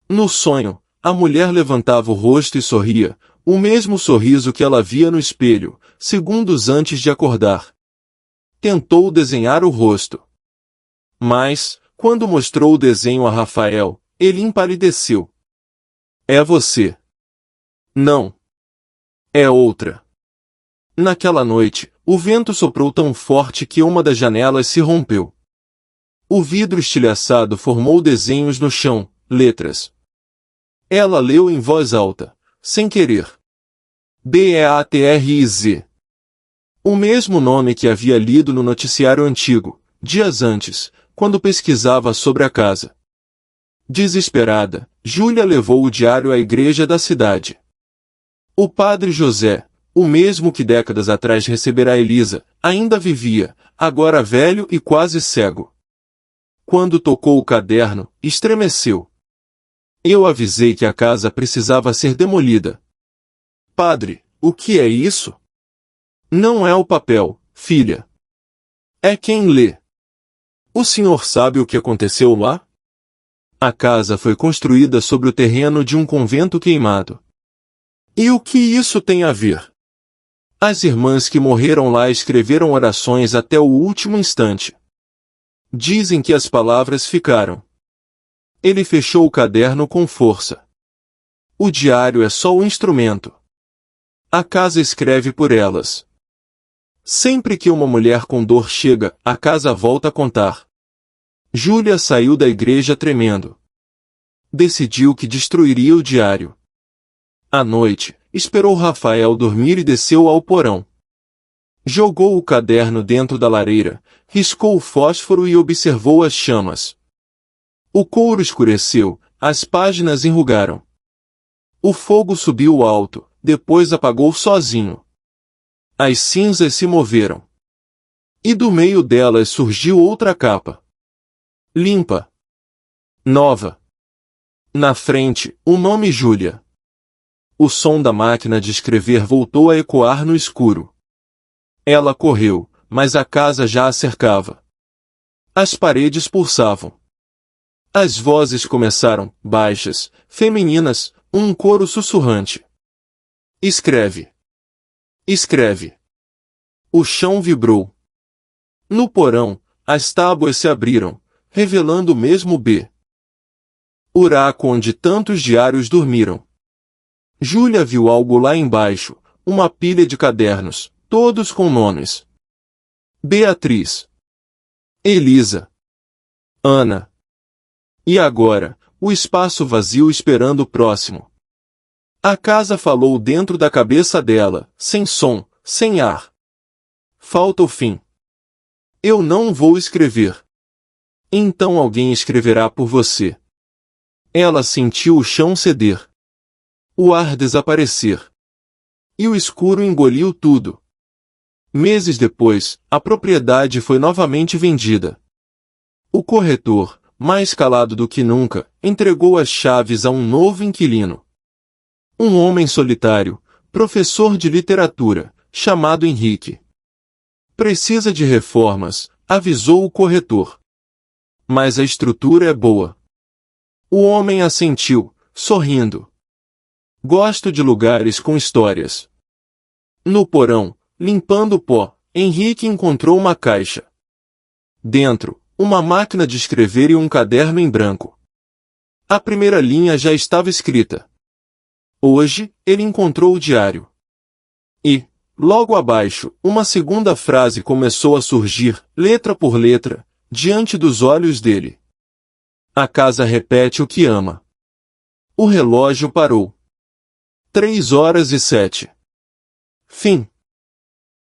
No sonho, a mulher levantava o rosto e sorria, o mesmo sorriso que ela via no espelho, segundos antes de acordar. Tentou desenhar o rosto. Mas, quando mostrou o desenho a Rafael, ele empalideceu. É você. Não. É outra. Naquela noite, o vento soprou tão forte que uma das janelas se rompeu. O vidro estilhaçado formou desenhos no chão, letras. Ela leu em voz alta, sem querer. Beatriz. O mesmo nome que havia lido no noticiário antigo, dias antes, quando pesquisava sobre a casa. Desesperada, Júlia levou o diário à igreja da cidade. O padre José, o mesmo que décadas atrás recebera Elisa, ainda vivia, agora velho e quase cego. Quando tocou o caderno, estremeceu. Eu avisei que a casa precisava ser demolida. Padre, o que é isso? Não é o papel, filha. É quem lê. O senhor sabe o que aconteceu lá? A casa foi construída sobre o terreno de um convento queimado. E o que isso tem a ver? As irmãs que morreram lá escreveram orações até o último instante. Dizem que as palavras ficaram. Ele fechou o caderno com força. O diário é só o instrumento. A casa escreve por elas. Sempre que uma mulher com dor chega, a casa volta a contar. Júlia saiu da igreja tremendo. Decidiu que destruiria o diário. À noite, esperou Rafael dormir e desceu ao porão. Jogou o caderno dentro da lareira, riscou o fósforo e observou as chamas. O couro escureceu, as páginas enrugaram. O fogo subiu alto, depois apagou sozinho. As cinzas se moveram. E do meio delas surgiu outra capa. Limpa. Nova. Na frente, o nome Júlia. O som da máquina de escrever voltou a ecoar no escuro. Ela correu, mas a casa já a cercava. As paredes pulsavam. As vozes começaram, baixas, femininas, um coro sussurrante. Escreve. Escreve. O chão vibrou. No porão, as tábuas se abriram, revelando o mesmo B. Buraco onde tantos diários dormiram. Júlia viu algo lá embaixo, uma pilha de cadernos, todos com nomes. Beatriz. Elisa. Ana. E agora, o espaço vazio esperando o próximo. A casa falou dentro da cabeça dela, sem som, sem ar. Falta o fim. Eu não vou escrever. Então alguém escreverá por você. Ela sentiu o chão ceder. O ar desaparecer. E o escuro engoliu tudo. Meses depois, a propriedade foi novamente vendida. O corretor, mais calado do que nunca, entregou as chaves a um novo inquilino. Um homem solitário, professor de literatura, chamado Henrique. Precisa de reformas, avisou o corretor. Mas a estrutura é boa. O homem assentiu, sorrindo. Gosto de lugares com histórias. No porão, limpando o pó, Henrique encontrou uma caixa. Dentro, uma máquina de escrever e um caderno em branco. A primeira linha já estava escrita. Hoje, ele encontrou o diário. E, logo abaixo, uma segunda frase começou a surgir, letra por letra, diante dos olhos dele. A casa repete o que ama. O relógio parou. 3h07. Fim.